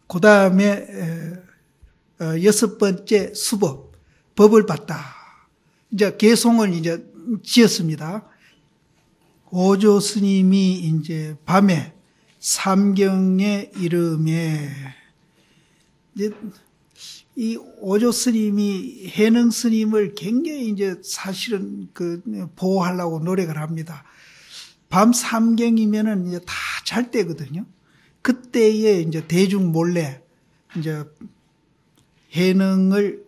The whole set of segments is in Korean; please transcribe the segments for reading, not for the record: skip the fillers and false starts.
그 다음에 여섯 번째 수법, 법을 받다. 이제 개송을 이제 지었습니다. 오조 스님이 이제 밤에 삼경에 이름에 이제 이 오조 스님이 해능 스님을 굉장히 이제 사실은 보호하려고 노력을 합니다. 밤 삼경이면은 이제 다 잘 때거든요. 그때에 이제 대중 몰래 이제 해능을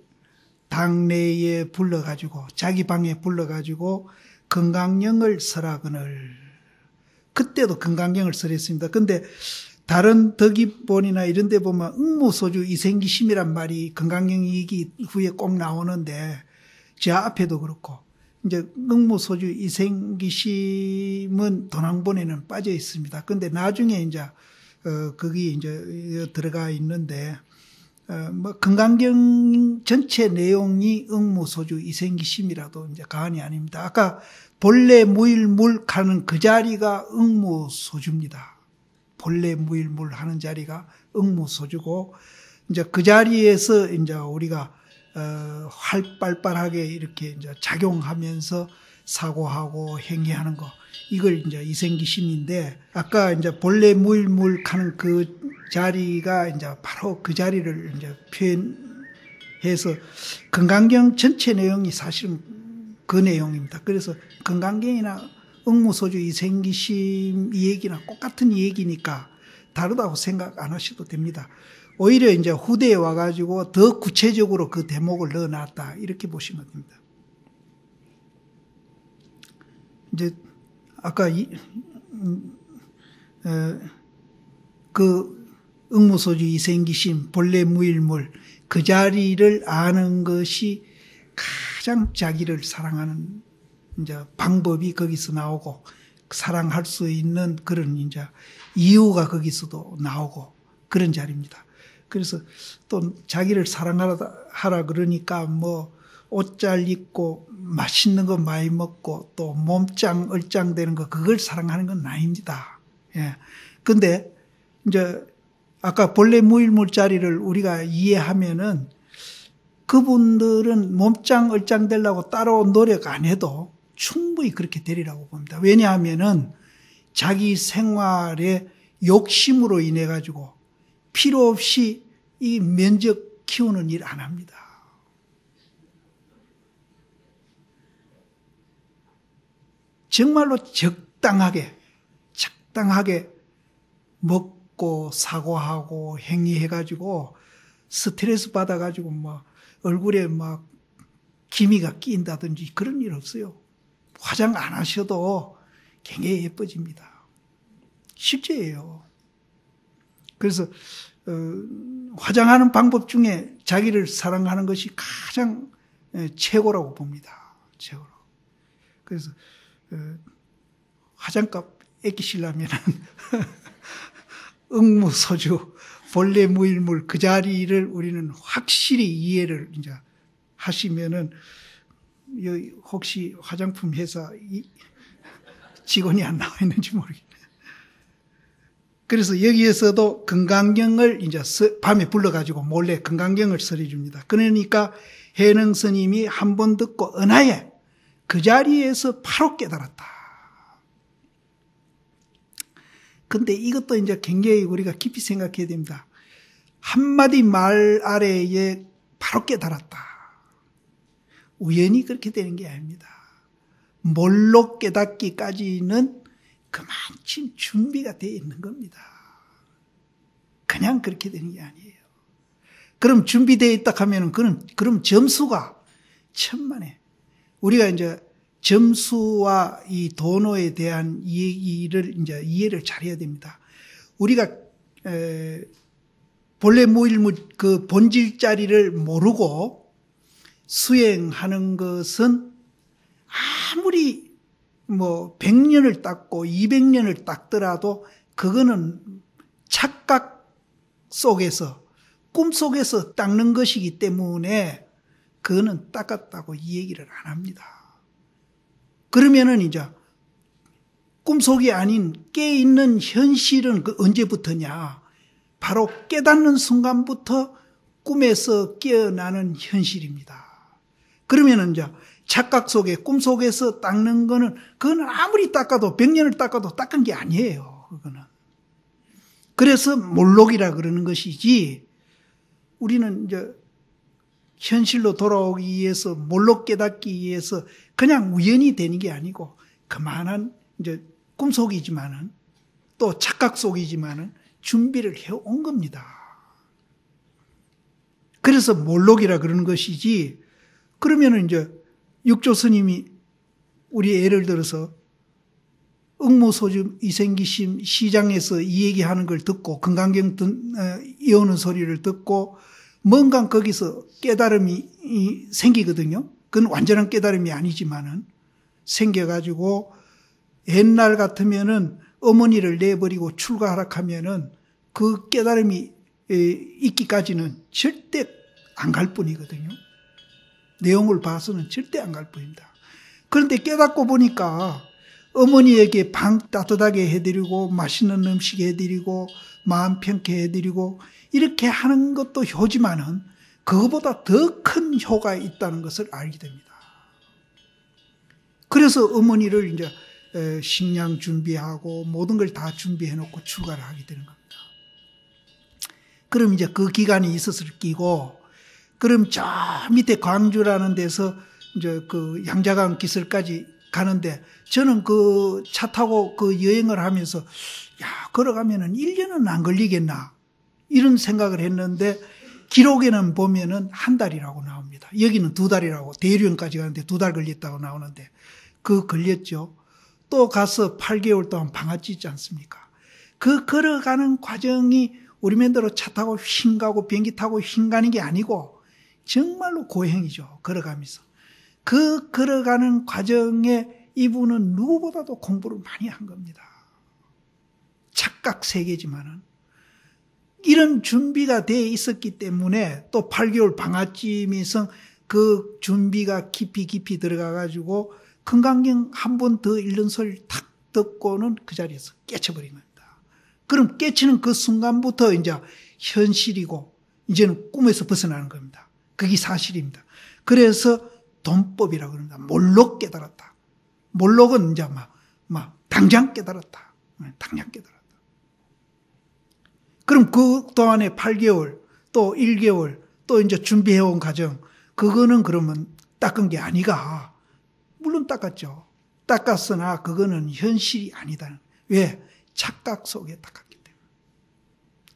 당내에 불러가지고 자기 방에 불러가지고 건강령을 설하거늘. 그때도 건강령을 설했습니다. 근데 다른 덕이본이나 이런 데 보면 응무소주 이생기심이란 말이 건강령 얘기 후에 꼭 나오는데 제 앞에도 그렇고 이제 응무소주 이생기심은 도낭본에는 빠져 있습니다. 근데 나중에 이제 거기 이제 들어가 있는데 뭐 건강경 전체 내용이 응무소주 이생기심이라도 이제 가언이 아닙니다. 아까 본래 무일물 하는 그 자리가 응무소주입니다. 본래 무일물 하는 자리가 응무소주고 이제 그 자리에서 이제 우리가 활발하게 이렇게 이제 작용하면서 사고하고 행위하는 거 이걸 이제 이생기심인데 아까 이제 본래 무일물 하는 그 자리가 이제 바로 그 자리를 이제 표현해서 건강경 전체 내용이 사실은 그 내용입니다. 그래서 건강경이나 응무소주 이생기심 이 얘기나 똑같은 얘기니까 다르다고 생각 안 하셔도 됩니다. 오히려 이제 후대에 와가지고 더 구체적으로 그 대목을 넣어놨다 이렇게 보시면 됩니다. 이제 아까 그 응무소주 이생기심 본래 무일물 그 자리를 아는 것이 가장 자기를 사랑하는 이제 방법이 거기서 나오고 사랑할 수 있는 그런 이제 이유가 거기서도 나오고 그런 자리입니다. 그래서 또 자기를 사랑하라 그러니까 뭐 옷 잘 입고 맛있는 거 많이 먹고 또 몸짱 얼짱 되는 거 그걸 사랑하는 건 아닙니다. 예. 근데 이제 아까 본래 무일물 자리를 우리가 이해하면은 그분들은 몸짱 얼짱 되려고 따로 노력 안 해도 충분히 그렇게 되리라고 봅니다. 왜냐하면은 자기 생활의 욕심으로 인해 가지고 필요 없이 이 면적 키우는 일 안 합니다. 정말로 적당하게 먹고 사고하고 행위해가지고 스트레스 받아가지고 뭐 얼굴에 막 기미가 끼인다든지 그런 일 없어요. 화장 안 하셔도 굉장히 예뻐집니다. 실제예요. 그래서 화장하는 방법 중에 자기를 사랑하는 것이 가장 최고라고 봅니다. 최고로. 그래서 화장값 아끼시려면 응무소주 본래 무일물 그 자리를 우리는 확실히 이해를 이제 하시면은 혹시 화장품 회사 직원이 안 나와 있는지 모르겠네요. 그래서 여기에서도 건강경을 이제 밤에 불러가지고 몰래 건강경을 설해줍니다. 그러니까 해능 스님이 한 번 듣고 은하에 그 자리에서 바로 깨달았다. 근데 이것도 이제 굉장히 우리가 깊이 생각해야 됩니다. 한마디 말 아래에 바로 깨달았다. 우연히 그렇게 되는 게 아닙니다. 뭘로 깨닫기까지는 그만큼 준비가 되어 있는 겁니다. 그냥 그렇게 되는 게 아니에요. 그럼 준비되어 있다 하면은 그럼 점수가 천만에. 우리가 이제 점수와 이 도노에 대한 얘기를 이제 이해를 잘해야 됩니다. 우리가 본래 무일물 그 본질 자리를 모르고 수행하는 것은 아무리 뭐 100년을 닦고 200년을 닦더라도 그거는 착각 속에서 꿈 속에서 닦는 것이기 때문에 그거는 닦았다고 이 얘기를 안 합니다. 그러면은 이제 꿈속이 아닌 깨있는 현실은 그 언제부터냐? 바로 깨닫는 순간부터 꿈에서 깨어나는 현실입니다. 그러면은 이제 착각 속에, 꿈 속에서 닦는 거는, 그거는 아무리 닦아도, 100년을 닦아도 닦은 게 아니에요. 그거는. 그래서 몰록이라 그러는 것이지, 우리는 이제 현실로 돌아오기 위해서, 몰록 깨닫기 위해서 그냥 우연히 되는 게 아니고, 그만한 이제 꿈속이지만은, 또 착각 속이지만은 준비를 해온 겁니다. 그래서 몰록이라 그러는 것이지, 그러면은 이제 육조 스님이 우리 예를 들어서 응모소집 이생기심 시장에서 이 얘기하는 걸 듣고 금강경 이오는 소리를 듣고 뭔가 거기서 깨달음이 생기거든요. 그건 완전한 깨달음이 아니지만은 생겨가지고 옛날 같으면은 어머니를 내버리고 출가하락하면은 그 깨달음이 있기까지는 절대 안 갈 뿐이거든요. 내용을 봐서는 절대 안 갈 뿐입니다. 그런데 깨닫고 보니까 어머니에게 방 따뜻하게 해드리고 맛있는 음식 해드리고 마음 편케 해드리고 이렇게 하는 것도 효지만은 그거보다 더 큰 효가 있다는 것을 알게 됩니다. 그래서 어머니를 이제 식량 준비하고 모든 걸 다 준비해 놓고 출가를 하게 되는 겁니다. 그럼 이제 그 기간이 있었을 끼고 그럼 저 밑에 광주라는 데서 이제 그 양자강 기슭까지 가는데 저는 그 차 타고 그 여행을 하면서 야, 걸어가면은 1년은 안 걸리겠나 이런 생각을 했는데 기록에는 보면은 한 달이라고 나옵니다. 여기는 2달이라고 대류역까지 가는데 2달 걸렸다고 나오는데 그 걸렸죠. 또 가서 8개월 동안 방아찌 있지 않습니까? 그 걸어가는 과정이 우리 맨대로 차 타고 휭 가고 비행기 타고 휭 가는 게 아니고 정말로 고행이죠. 걸어가면서. 그 걸어가는 과정에 이분은 누구보다도 공부를 많이 한 겁니다. 착각 세계지만은. 이런 준비가 돼 있었기 때문에 또 8개월 방아찜에서 그 준비가 깊이 들어가가지고 금강경 한 번 더 읽는 소리를 탁 듣고는 그 자리에서 깨쳐버린 겁니다. 그럼 깨치는 그 순간부터 이제 현실이고 이제는 꿈에서 벗어나는 겁니다. 그게 사실입니다. 그래서 돈법이라고 그럽니다. 몰록 깨달았다. 몰록은 이제 막 당장 깨달았다. 당장 깨달았다. 그럼 그 동안에 8개월, 또 1개월, 또 이제 준비해온 과정, 그거는 그러면 닦은 게 아니가. 물론 닦았죠. 닦았으나 그거는 현실이 아니다. 왜? 착각 속에 닦았기 때문에.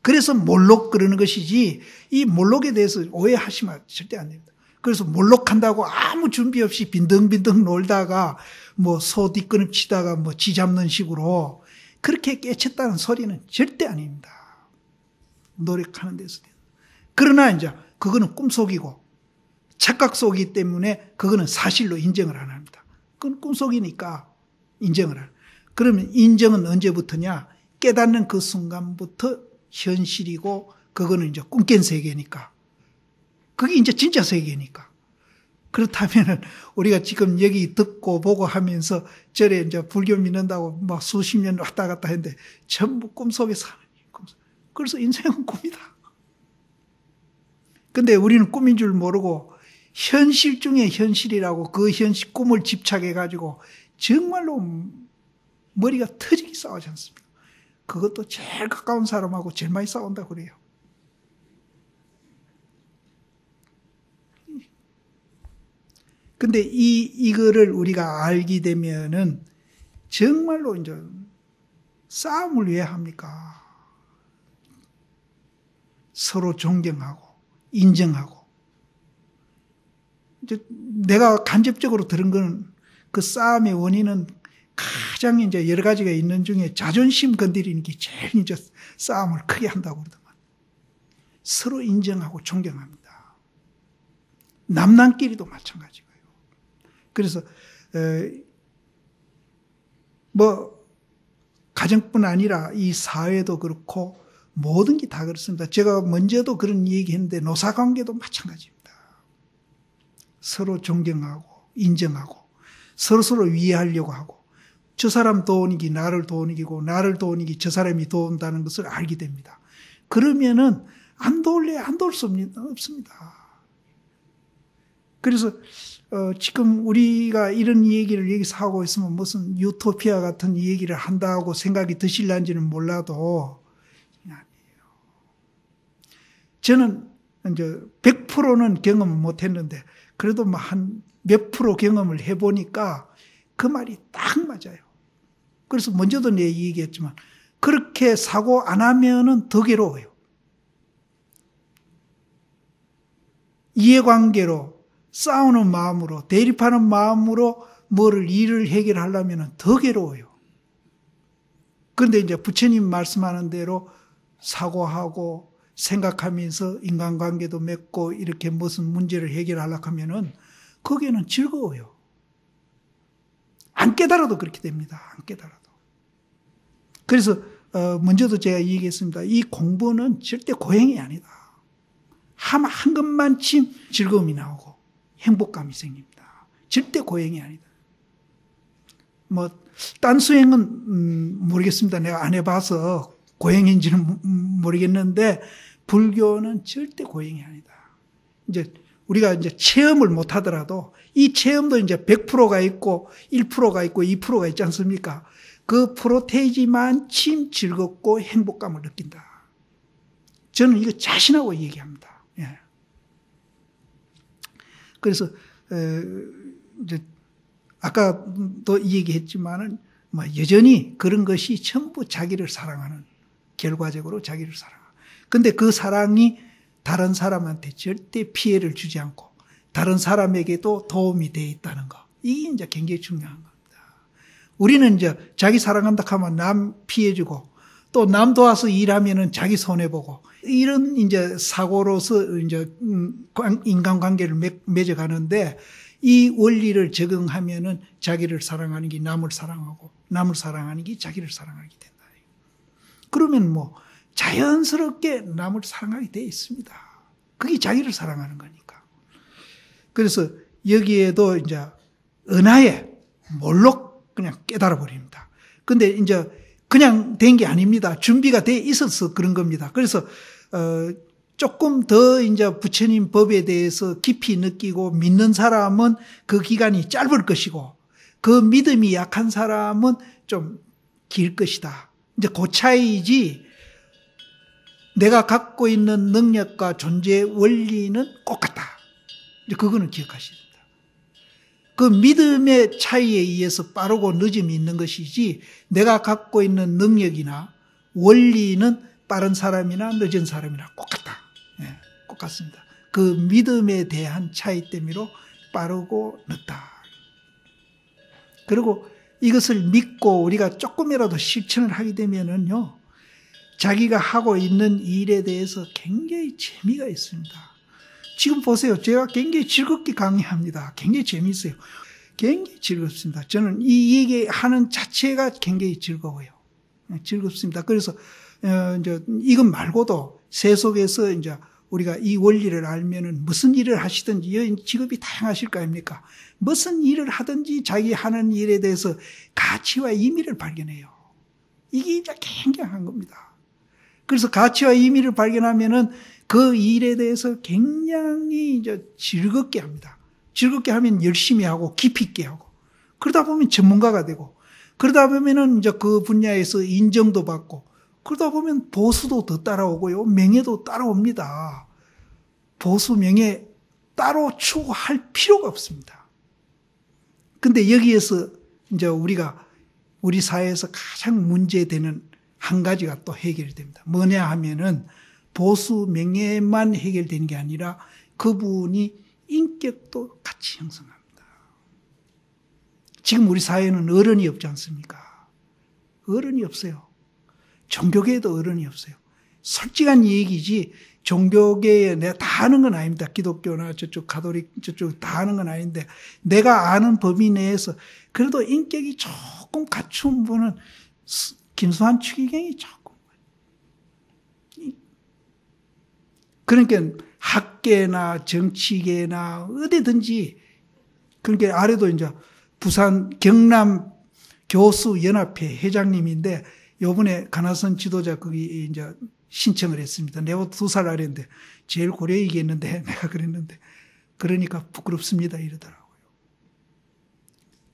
그래서 몰록 그러는 것이지 이 몰록에 대해서 오해하시면 절대 안 됩니다. 그래서 몰록한다고 아무 준비 없이 빈둥빈둥 놀다가 뭐 소 뒷걸음 치다가 뭐 쥐 잡는 식으로 그렇게 깨쳤다는 소리는 절대 아닙니다. 노력하는 데서. 그러나 이제 그거는 꿈속이고 착각 속이기 때문에 그거는 사실로 인정을 안 합니다. 그건 꿈속이니까 인정을 안 합니다. 그러면 인정은 언제부터냐? 깨닫는 그 순간부터 현실이고 그거는 이제 꿈 깬 세계니까. 그게 이제 진짜 세계니까. 그렇다면은 우리가 지금 여기 듣고 보고 하면서 절에 이제 불교 믿는다고 막 수십 년 왔다 갔다 했는데 전부 꿈속에 사는 거예요. 그래서 인생은 꿈이다. 근데 우리는 꿈인 줄 모르고 현실 중에 현실이라고 그 현실 꿈을 집착해가지고 정말로 머리가 터지게 싸우지 않습니까? 그것도 제일 가까운 사람하고 제일 많이 싸운다고 그래요. 근데 이거를 우리가 알게 되면은 정말로 이제 싸움을 왜 합니까? 서로 존경하고 인정하고. 이제 내가 간접적으로 들은 거는 그 싸움의 원인은 가장 이제 여러 가지가 있는 중에 자존심 건드리는 게 제일 이제 싸움을 크게 한다고 그러더만. 서로 인정하고 존경합니다. 남남끼리도 마찬가지고요. 그래서 뭐 가정뿐 아니라 이 사회도 그렇고 모든 게 다 그렇습니다. 제가 먼저도 그런 얘기했는데 노사관계도 마찬가지입니다. 서로 존경하고 인정하고 서로 위해하려고 하고 저 사람 도우는 게 나를 도우는 게고 나를 도우는 게 저 사람이 도운다는 것을 알게 됩니다. 그러면은 안 도울래 안 도울 수 없습니다. 그래서 지금 우리가 이런 얘기를 여기서 하고 있으면 무슨 유토피아 같은 얘기를 한다고 생각이 드실런지는 몰라도 아니에요. 저는 이제 100%는 경험을 못 했는데 그래도 뭐 한 몇 프로 경험을 해보니까 그 말이 딱 맞아요. 그래서 먼저도 내 얘기했지만 그렇게 사고 안 하면은 더 괴로워요. 이해관계로 싸우는 마음으로 대립하는 마음으로 일을 해결하려면 더 괴로워요. 그런데 이제 부처님 말씀하는 대로 사고하고 생각하면서 인간관계도 맺고 이렇게 무슨 문제를 해결하려고 하면은 거기에는 즐거워요. 안 깨달아도 그렇게 됩니다. 안 깨달아도. 그래서 먼저도 제가 얘기했습니다. 이 공부는 절대 고행이 아니다. 한 것만 침 즐거움이 나오고 행복감이 생깁니다. 절대 고행이 아니다. 딴 수행은 모르겠습니다. 내가 안 해봐서 고행인지는 모르겠는데 불교는 절대 고행이 아니다. 이제 우리가 이제 체험을 못 하더라도 이 체험도 이제 100%가 있고 1%가 있고 2%가 있지 않습니까? 그 프로테이지만침 즐겁고 행복감을 느낀다. 저는 이거 자신하고 얘기합니다. 예. 그래서 이제 아까도 얘기했지만은 여전히 그런 것이 전부 자기를 사랑하는 결과적으로 자기를 사랑하는. 근데 그 사랑이 다른 사람한테 절대 피해를 주지 않고 다른 사람에게도 도움이 돼 있다는 거. 이게 이제 굉장히 중요한 겁니다. 우리는 이제 자기 사랑한다 하면 남 피해주고 또 남 도와서 일하면은 자기 손해보고 이런 이제 사고로서 이제 인간관계를 맺어가는데 이 원리를 적용하면은 자기를 사랑하는 게 남을 사랑하고 남을 사랑하는 게 자기를 사랑하게 된다. 그러면 자연스럽게 남을 사랑하게 돼 있습니다. 그게 자기를 사랑하는 거니까. 그래서 여기에도 이제 은하에 몰록 그냥 깨달아 버립니다. 근데 이제 그냥 된 게 아닙니다. 준비가 돼 있어서 그런 겁니다. 그래서 조금 더 이제 부처님 법에 대해서 깊이 느끼고 믿는 사람은 그 기간이 짧을 것이고 그 믿음이 약한 사람은 좀 길 것이다. 이제 그 차이지 내가 갖고 있는 능력과 존재 원리는 똑같다. 이제 그거는 기억하셔야 됩니다. 그 믿음의 차이에 의해서 빠르고 늦음이 있는 것이지 내가 갖고 있는 능력이나 원리는 빠른 사람이나 늦은 사람이나 똑같다. 예, 똑같습니다. 그 믿음에 대한 차이 때문에 빠르고 늦다. 그리고 이것을 믿고 우리가 조금이라도 실천을 하게 되면은요, 자기가 하고 있는 일에 대해서 굉장히 재미가 있습니다. 지금 보세요. 제가 굉장히 즐겁게 강의합니다. 굉장히 재미있어요. 굉장히 즐겁습니다. 저는 이 얘기하는 자체가 굉장히 즐거워요. 즐겁습니다. 그래서 이제 이것 말고도 세속에서 이제 우리가 이 원리를 알면은 무슨 일을 하시든지 직업이 다양하실 거 아닙니까? 무슨 일을 하든지 자기 하는 일에 대해서 가치와 의미를 발견해요. 이게 이제 굉장한 겁니다. 그래서 가치와 의미를 발견하면은 그 일에 대해서 굉장히 이제 즐겁게 합니다. 즐겁게 하면 열심히 하고 깊이 있게 하고 그러다 보면 전문가가 되고 그러다 보면은 이제 그 분야에서 인정도 받고 그러다 보면 보수도 더 따라오고요. 명예도 따라옵니다. 보수, 명예 따로 추구할 필요가 없습니다. 근데 여기에서 이제 우리 사회에서 가장 문제되는 한 가지가 또 해결이 됩니다. 뭐냐 하면은 보수, 명예만 해결되는 게 아니라 그분이 인격도 같이 형성합니다. 지금 우리 사회는 어른이 없지 않습니까? 어른이 없어요. 종교계에도 어른이 없어요. 솔직한 얘기지 종교계에 내가 다 아는 건 아닙니다. 기독교나 저쪽 가톨릭 저쪽 다 아는 건 아닌데 내가 아는 범위 내에서 그래도 인격이 조금 갖춘 분은 김수환 추기경이 조금 그러니까 학계나 정치계나 어디든지 그러니까 아래도 이제 부산 경남 교수 연합회 회장님인데 요번에 가나선 지도자 거기 이제 신청을 했습니다. 내가 2살 아래인데 제일 고려이겠는데 내가 그랬는데 그러니까 부끄럽습니다 이러더라고요.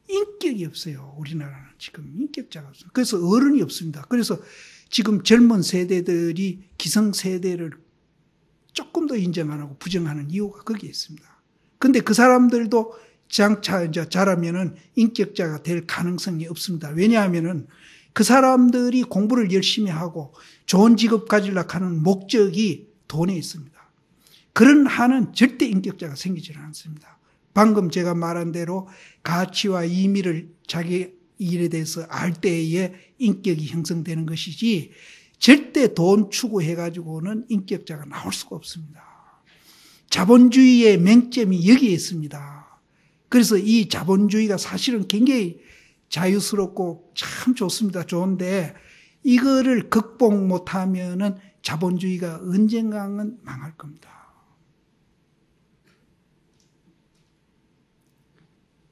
인격이 없어요. 우리나라는 지금 인격자가 없어요. 그래서 어른이 없습니다. 그래서 지금 젊은 세대들이 기성세대를 조금 더 인정 안 하고 부정하는 이유가 거기에 있습니다. 근데 그 사람들도 장차 이제 자라면은 인격자가 될 가능성이 없습니다. 왜냐하면은 그 사람들이 공부를 열심히 하고 좋은 직업 가지려고 하는 목적이 돈에 있습니다. 그런 한은 절대 인격자가 생기지 않습니다. 방금 제가 말한 대로 가치와 의미를 자기 일에 대해서 알 때에 인격이 형성되는 것이지 절대 돈 추구해가지고는 인격자가 나올 수가 없습니다. 자본주의의 맹점이 여기에 있습니다. 그래서 이 자본주의가 사실은 굉장히 자유스럽고 참 좋습니다. 좋은데 이거를 극복 못하면은 자본주의가 언젠가는 망할 겁니다.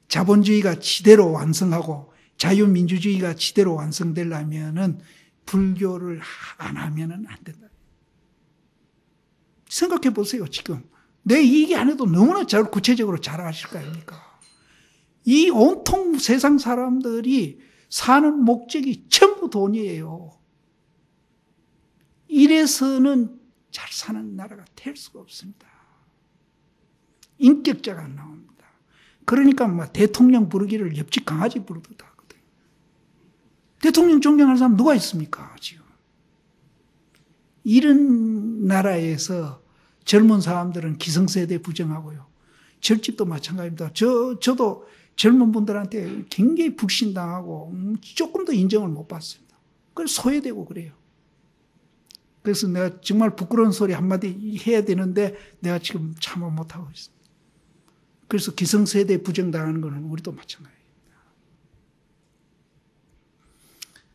자본주의가 지대로 완성하고 자유민주주의가 지대로 완성되려면은 불교를 안 하면은 안 된다. 생각해 보세요, 지금. 내 얘기 안 해도 너무나 잘 구체적으로 잘 아실 거 아닙니까? 이 온통 세상 사람들이 사는 목적이 전부 돈이에요. 이래서는 잘 사는 나라가 될 수가 없습니다. 인격자가 안 나옵니다. 그러니까 막 대통령 부르기를 옆집 강아지 부르듯 하거든요. 대통령 존경하는 사람 누가 있습니까, 지금? 이런 나라에서 젊은 사람들은 기성세대 부정하고요. 절집도 마찬가지입니다. 저도 젊은 분들한테 굉장히 불신당하고 조금 더 인정을 못 받습니다. 그래서 소외되고 그래요. 그래서 내가 정말 부끄러운 소리 한마디 해야 되는데 내가 지금 참아 못하고 있습니다. 그래서 기성세대 부정당하는 것은 우리도 마찬가지입니다.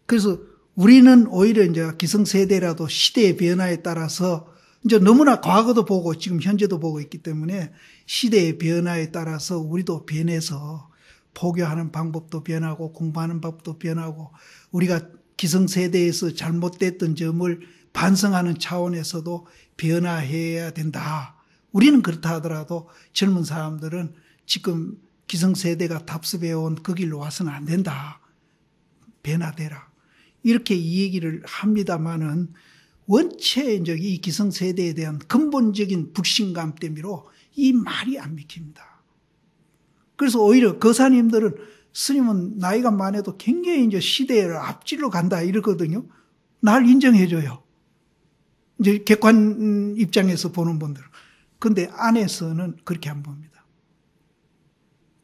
그래서 우리는 오히려 이제 기성세대라도 시대의 변화에 따라서 이제 너무나 과거도 보고 지금 현재도 보고 있기 때문에 시대의 변화에 따라서 우리도 변해서 포교하는 방법도 변하고 공부하는 방법도 변하고 우리가 기성세대에서 잘못됐던 점을 반성하는 차원에서도 변화해야 된다. 우리는 그렇다 하더라도 젊은 사람들은 지금 기성세대가 답습해온 그 길로 와서는 안 된다. 변화되라. 이렇게 이 얘기를 합니다마는 원체 이제 이 기성세대에 대한 근본적인 불신감 때문으로 이 말이 안 믿깁니다. 그래서 오히려 거사님들은 스님은 나이가 많아도 굉장히 이제 시대를 앞질러 간다 이러거든요. 날 인정해줘요. 이제 객관 입장에서 보는 분들은. 근데 안에서는 그렇게 안 봅니다.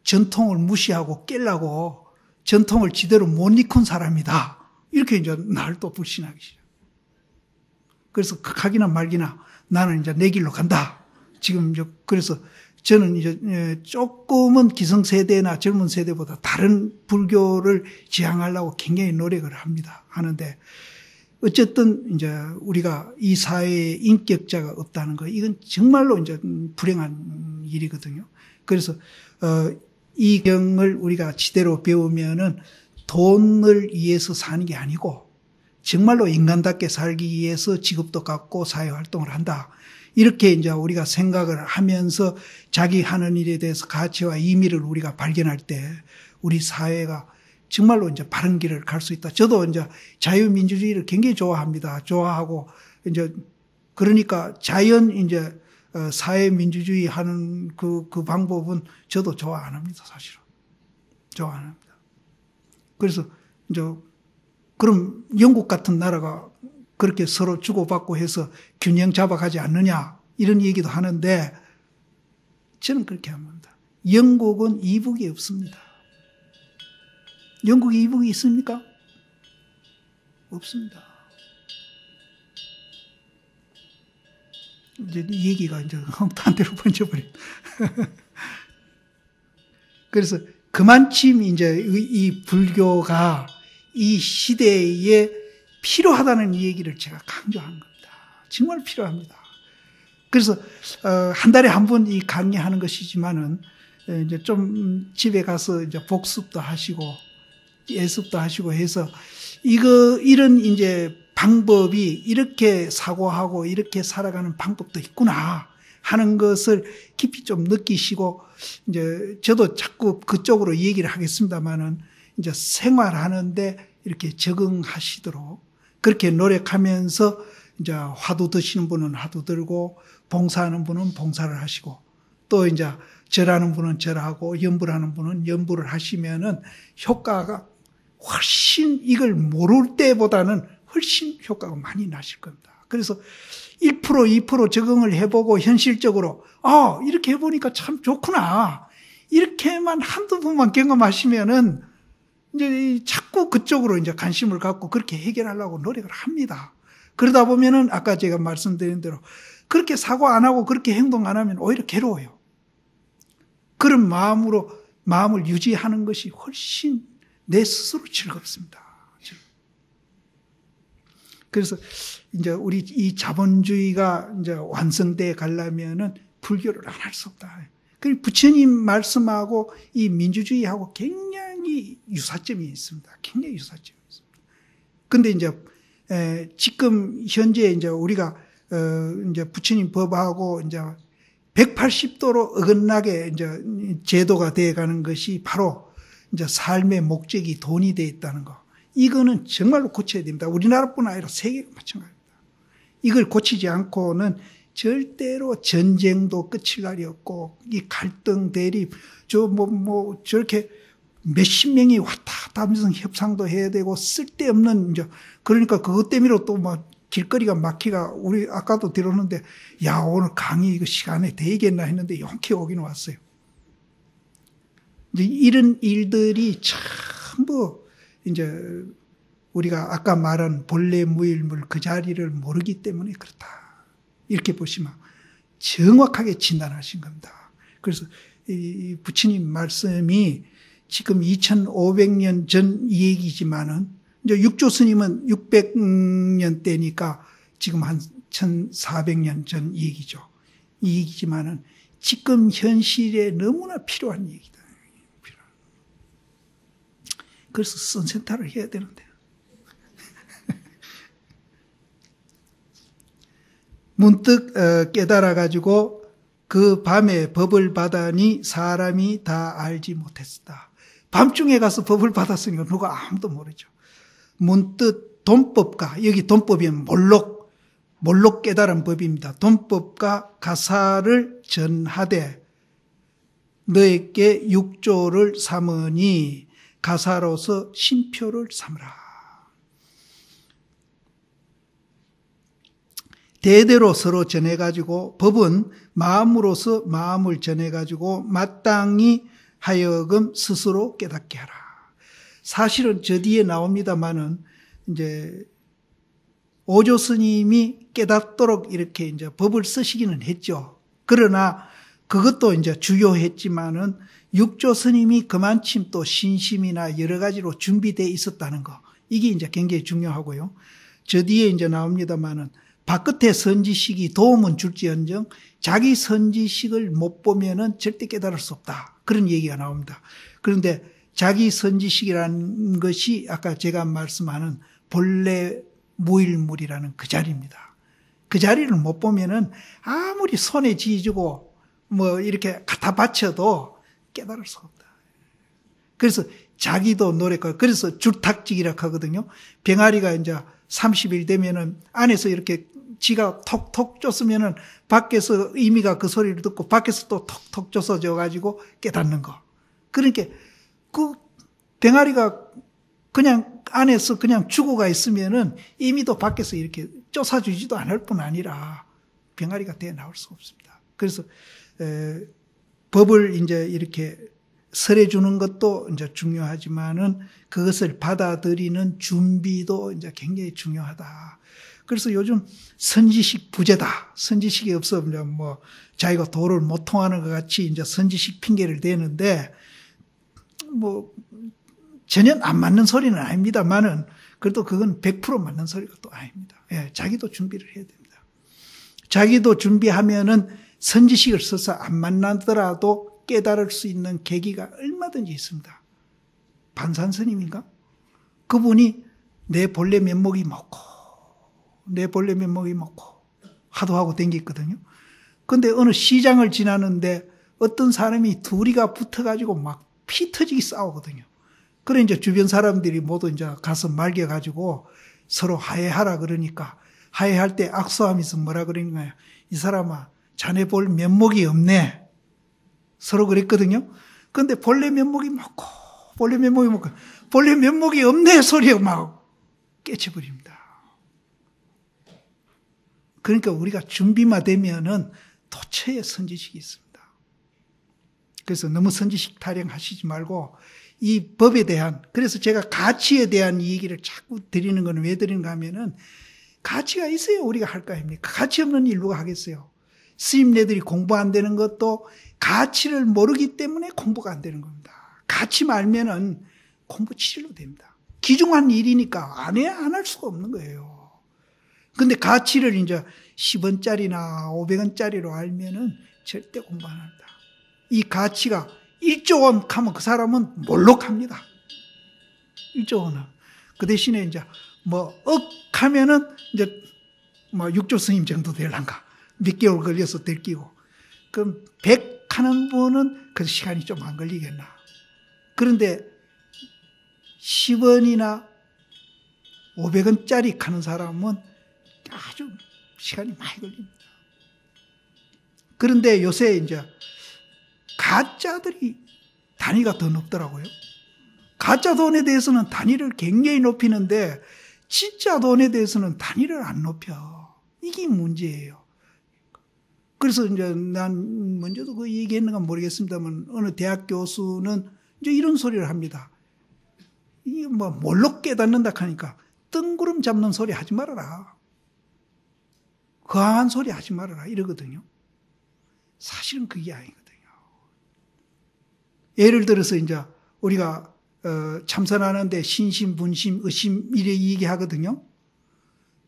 전통을 무시하고 깰라고 전통을 지대로 못 익힌 사람이다. 이렇게 이제 날 또 불신하기 시작. 그래서 극하기나 말기나 나는 이제 내 길로 간다. 지금 이제 그래서 저는 이제 조금은 기성세대나 젊은 세대보다 다른 불교를 지향하려고 굉장히 노력을 합니다. 하는데 어쨌든 이제 우리가 이 사회에 인격자가 없다는 거 이건 정말로 이제 불행한 일이거든요. 그래서 이 경을 우리가 지대로 배우면은 돈을 위해서 사는 게 아니고 정말로 인간답게 살기 위해서 직업도 갖고 사회활동을 한다. 이렇게 이제 우리가 생각을 하면서 자기 하는 일에 대해서 가치와 의미를 우리가 발견할 때 우리 사회가 정말로 이제 바른 길을 갈 수 있다. 저도 이제 자유민주주의를 굉장히 좋아합니다. 좋아하고 이제 그러니까 자연 이제 사회민주주의 하는 그 방법은 저도 좋아 안 합니다. 사실은. 좋아 안 합니다. 그래서 이제 그럼 영국 같은 나라가 그렇게 서로 주고받고 해서 균형 잡아가지 않느냐 이런 얘기도 하는데 저는 그렇게 안 봅니다. 영국은 이북이 없습니다. 영국에 이북이 있습니까? 없습니다. 이제 이 얘기가 이제 딴 데로 번져버린. 그래서 그만큼 이제 이 불교가 이 시대에 필요하다는 얘기를 제가 강조하는 겁니다. 정말 필요합니다. 그래서 한 달에 한 번 이 강의하는 것이지만은 이제 좀 집에 가서 이제 복습도 하시고 예습도 하시고 해서 이런 이제 방법이 이렇게 사고하고 이렇게 살아가는 방법도 있구나 하는 것을 깊이 좀 느끼시고, 이제 저도 자꾸 그쪽으로 얘기를 하겠습니다만은 이제 생활하는데 이렇게 적응하시도록 그렇게 노력하면서 이제 화두 드시는 분은 화두 들고 봉사하는 분은 봉사를 하시고 또 이제 절하는 분은 절하고 염불하는 분은 염불을 하시면은 효과가 훨씬 이걸 모를 때보다는 훨씬 효과가 많이 나실 겁니다. 그래서 1%, 2% 적응을 해보고 현실적으로 이렇게 해보니까 참 좋구나. 이렇게만 한두 번만 경험하시면은 이제 자꾸 그쪽으로 이제 관심을 갖고 그렇게 해결하려고 노력을 합니다. 그러다 보면은 아까 제가 말씀드린 대로 그렇게 사고 안 하고 그렇게 행동 안 하면 오히려 괴로워요. 그런 마음을 유지하는 것이 훨씬 내 스스로 즐겁습니다. 그래서 이제 우리 이 자본주의가 이제 완성돼 가려면은 불교를 안 할 수 없다. 그 부처님 말씀하고 이 민주주의하고 굉장히 유사점이 있습니다. 굉장히 유사점이 있습니다. 근데 이제 지금 현재 이제 우리가 이제 부처님 법하고 이제 180도로 어긋나게 이제 제도가 되어 가는 것이 바로 이제 삶의 목적이 돈이 되어 있다는 거. 이거는 정말로 고쳐야 됩니다. 우리나라뿐 아니라 세계가 마찬가지입니다. 이걸 고치지 않고는 절대로 전쟁도 끝일 날이 없고, 이 갈등, 대립, 저렇게 몇십 명이 왔다 갔다 하면서 협상도 해야 되고, 쓸데없는, 그러니까 그것 때문에 또 길거리가 막히가, 우리 아까도 들었는데, 야, 오늘 강의 이거 시간에 되겠나 했는데, 용케 오긴 왔어요. 이제 이런 일들이 전부, 이제, 우리가 아까 말한 본래 무일물 그 자리를 모르기 때문에 그렇다. 이렇게 보시면 정확하게 진단하신 겁니다. 그래서 이 부처님 말씀이 지금 2500년 전 얘기지만은 이제 육조 스님은 600년 때니까 지금 한 1400년 전 얘기죠. 이 얘기지만은 지금 현실에 너무나 필요한 얘기다. 그래서 선센터를 해야 되는데. 문득 깨달아가지고 그 밤에 법을 받아니 사람이 다 알지 못했다. 밤중에 가서 법을 받았으니까 누가 아무도 모르죠. 문득 돈법과, 여기 돈법이면 몰록 깨달은 법입니다. 돈법과 가사를 전하되 너에게 육조를 삼으니 가사로서 심표를 삼으라. 대대로 서로 전해가지고 법은 마음으로서 마음을 전해가지고 마땅히 하여금 스스로 깨닫게 하라. 사실은 저 뒤에 나옵니다만은 이제 오조 스님이 깨닫도록 이렇게 이제 법을 쓰시기는 했죠. 그러나 그것도 이제 중요했지만은 육조 스님이 그만큼 또 신심이나 여러 가지로 준비되어 있었다는 거. 이게 이제 굉장히 중요하고요. 저 뒤에 이제 나옵니다만은 바깥의 선지식이 도움은 줄지언정 자기 선지식을 못 보면은 절대 깨달을 수 없다. 그런 얘기가 나옵니다. 그런데 자기 선지식이라는 것이 아까 제가 말씀하는 본래 무일물이라는 그 자리입니다. 그 자리를 못 보면은 아무리 손에 쥐주고 이렇게 갖다 바쳐도 깨달을 수 없다. 그래서 자기도 노력하고, 그래서 줄탁지기라 하거든요. 병아리가 이제 30일 되면은 안에서 이렇게 지가 톡톡 쫓으면은 밖에서 이미가 그 소리를 듣고 밖에서 또 톡톡 쫓아져 가지고 깨닫는 거. 그러니까 그 병아리가 그냥 안에서 그냥 죽어가 있으면은 이미도 밖에서 이렇게 쫓아주지도 않을 뿐 아니라 병아리가 되어 나올 수 없습니다. 그래서 법을 이제 이렇게 설해 주는 것도 이제 중요하지만은 그것을 받아들이는 준비도 이제 굉장히 중요하다. 그래서 요즘 선지식 부재다. 선지식이 없으면 자기가 도를 못 통하는 것 같이 이제 선지식 핑계를 대는데 전혀 안 맞는 소리는 아닙니다만은 그래도 그건 100% 맞는 소리가 또 아닙니다. 예, 자기도 준비를 해야 됩니다. 자기도 준비하면은 선지식을 써서 안 만나더라도 깨달을 수 있는 계기가 얼마든지 있습니다. 반산 스님인가? 그분이 내 본래 면목이 뭐고 내 본래 면목이 먹고 하도 하고 댕겼거든요. 근데 어느 시장을 지나는데 어떤 사람이 둘이가 붙어가지고 막 피 터지게 싸우거든요. 그래 이제 주변 사람들이 모두 이제 가서 말겨가지고 서로 화해하라 그러니까 화해할 때 악수하면서 뭐라 그러는 거야. 이 사람아, 자네 볼 면목이 없네. 서로 그랬거든요. 근데 본래 면목이 먹고 본래 면목이 없네 소리가 막 깨쳐버립니다. 그러니까 우리가 준비만 되면은 도처에 선지식이 있습니다. 그래서 너무 선지식 타령하시지 말고 이 법에 대한, 그래서 제가 가치에 대한 이 얘기를 자꾸 드리는 건 왜 드리는가 하면은 가치가 있어야 우리가 할 거 아닙니까? 가치 없는 일 누가 하겠어요? 스님네들이 공부 안 되는 것도 가치를 모르기 때문에 공부가 안 되는 겁니다. 가치만 알면은 공부 치질로 됩니다. 귀중한 일이니까 안 할 수가 없는 거예요. 근데 가치를 이제 10원짜리나 500원짜리로 알면은 절대 공부 안 합니다. 이 가치가 1조 원 하면 그 사람은 몰록합니다. 1조 원은. 그 대신에 이제 뭐 억 하면은 이제 뭐 6조 스님 정도 되려는가. 몇 개월 걸려서 들키고. 그럼 100 하는 분은 그 시간이 좀 안 걸리겠나. 그런데 10원이나 500원짜리 하는 사람은 아주 시간이 많이 걸립니다. 그런데 요새 이제 가짜들이 단위가 더 높더라고요. 가짜 돈에 대해서는 단위를 굉장히 높이는데 진짜 돈에 대해서는 단위를 안 높여. 이게 문제예요. 그래서 이제 난 먼저도 그 얘기했는가 모르겠습니다만 어느 대학 교수는 이제 이런 소리를 합니다. 이게 뭐 뭘로 깨닫는다 하니까 뜬구름 잡는 소리 하지 말아라. 거항한 소리 하지 말아라 이러거든요. 사실은 그게 아니거든요. 예를 들어서 이제 우리가 참선하는데 신심, 분심, 의심 이래 얘기하거든요.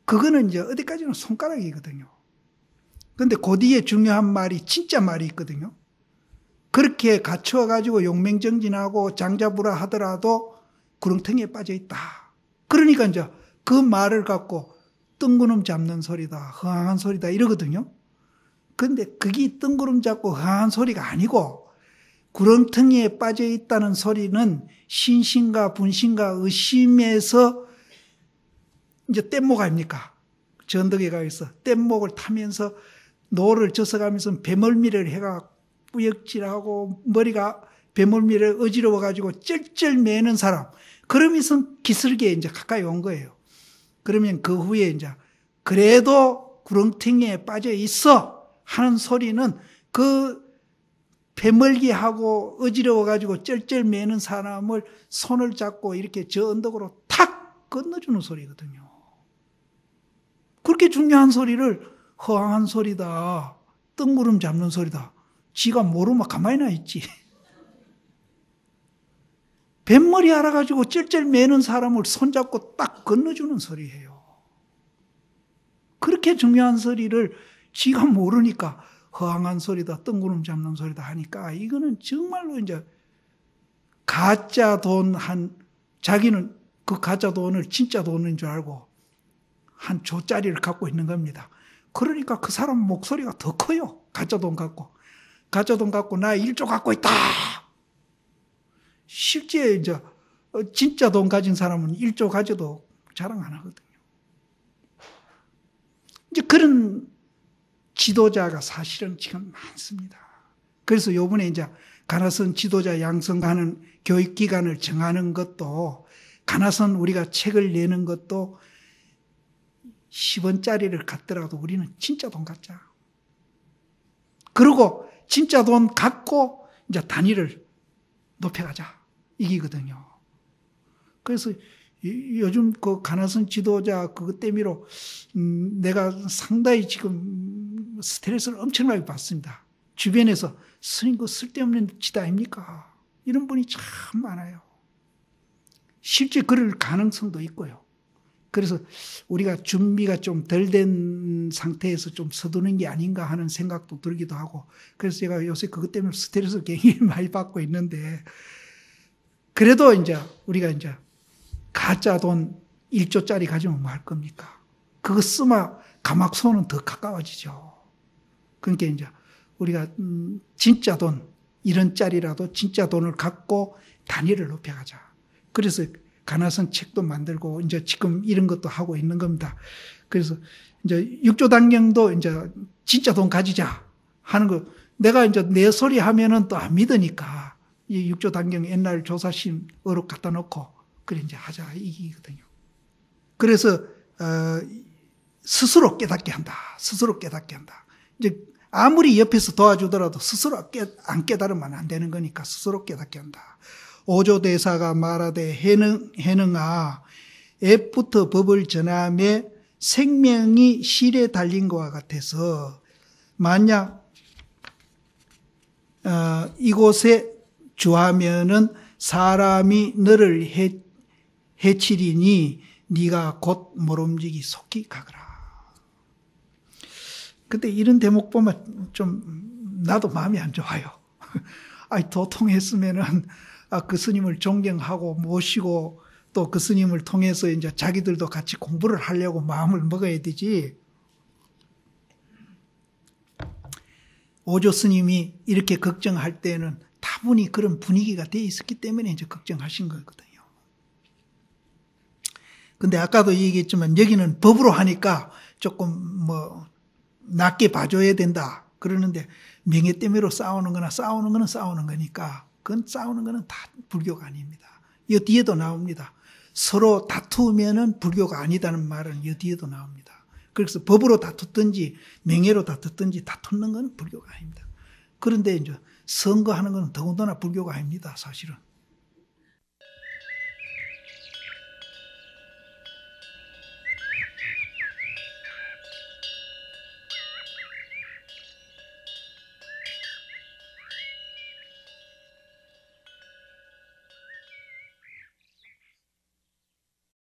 그거는 이제 어디까지는 손가락이거든요. 근데 그 뒤에 중요한 말이 진짜 말이 있거든요. 그렇게 갖추어가지고 용맹정진하고 장자부라 하더라도 구렁텅이에 빠져있다. 그러니까 이제 그 말을 갖고 뜬구름 잡는 소리다, 허황한 소리다 이러거든요. 근데 그게 뜬구름 잡고 허황한 소리가 아니고 구렁텅이에 빠져있다는 소리는 신심과 분심과 의심에서 이제 뗏목 아닙니까? 전덕에 가서 뗏목을 타면서 노를 젖어가면서 배멀미를 해가 뿌역질하고 머리가 배멀미를 어지러워가지고 쩔쩔 매는 사람. 그러면서 기슬게 이제 가까이 온 거예요. 그러면 그 후에 이제 그래도 구렁텅이에 빠져 있어 하는 소리는 그 배멀기하고 어지러워가지고 쩔쩔 매는 사람을 손을 잡고 이렇게 저 언덕으로 탁 건너주는 소리거든요. 그렇게 중요한 소리를 허황한 소리다, 뜬구름 잡는 소리다. 지가 모르면 가만히 나 있지. 뱃머리 알아가지고 쩔쩔 매는 사람을 손잡고 딱 건너주는 소리예요. 그렇게 중요한 소리를 지가 모르니까 허황한 소리다, 뜬구름 잡는 소리다 하니까 이거는 정말로 이제 가짜 돈 자기는 그 가짜 돈을 진짜 돈인 줄 알고 한 조짜리를 갖고 있는 겁니다. 그러니까 그 사람 목소리가 더 커요. 가짜 돈 갖고. 가짜 돈 갖고 나 1조 갖고 있다. 실제 이제 진짜 돈 가진 사람은 1조 가져도 자랑 안 하거든요. 이제 그런 지도자가 사실은 지금 많습니다. 그래서 요번에 이제 가나선 지도자 양성하는 교육기관을 정하는 것도 가나선 우리가 책을 내는 것도 10원짜리를 갖더라도 우리는 진짜 돈 갖자. 그리고 진짜 돈 갖고 이제 단위를 높여가자. 이기거든요. 그래서 요즘 그 가나선 지도자 그것 때문에 내가 상당히 지금 스트레스를 엄청나게 받습니다. 주변에서 스님 그 쓸데없는 짓 아닙니까? 이런 분이 참 많아요. 실제 그럴 가능성도 있고요. 그래서 우리가 준비가 좀 덜 된 상태에서 좀 서두는 게 아닌가 하는 생각도 들기도 하고, 그래서 제가 요새 그것 때문에 스트레스를 굉장히 많이 받고 있는데, 그래도 이제 우리가 이제 가짜 돈 1조짜리 가지면 뭐 할 겁니까? 그거 쓰면 가막소는 더 가까워지죠. 그러니까 이제 우리가 진짜 돈, 1원짜리라도 진짜 돈을 갖고 단위를 높여가자. 그래서 가나선 책도 만들고 이제 지금 이런 것도 하고 있는 겁니다. 그래서 이제 육조당경도 이제 진짜 돈 가지자 하는 거. 내가 이제 내 소리 하면은 또 안 믿으니까 이 육조당경 옛날 조사심 어록 갖다 놓고 그래 이제 하자 이기거든요. 그래서 스스로 깨닫게 한다. 스스로 깨닫게 한다. 이제 아무리 옆에서 도와주더라도 스스로 안 깨달으면 안 되는 거니까 스스로 깨닫게 한다. 오조대사가 말하되 해능아 앱부터 법을 전함에 생명이 실에 달린 것과 같아서 만약 이곳에 주하면은 사람이 너를 해치리니 네가 곧 모름지기 속히 가거라. 근데 이런 대목 보면 좀 나도 마음이 안 좋아요. 아니 도통했으면은 그 스님을 존경하고 모시고 또 그 스님을 통해서 이제 자기들도 같이 공부를 하려고 마음을 먹어야 되지. 오조 스님이 이렇게 걱정할 때는 다분히 그런 분위기가 돼 있었기 때문에 이제 걱정하신 거거든요. 근데 아까도 얘기했지만 여기는 법으로 하니까 조금 뭐 낮게 봐줘야 된다 그러는데 명예 때문에 싸우는 거는 싸우는 거니까 그건 싸우는 거는 다 불교가 아닙니다. 이 뒤에도 나옵니다. 서로 다투면은 불교가 아니다는 말은 이 뒤에도 나옵니다. 그래서 법으로 다투든지 명예로 다투든지 다투는 건 불교가 아닙니다. 그런데 이제 선거하는 건 더군다나 불교가 아닙니다. 사실은.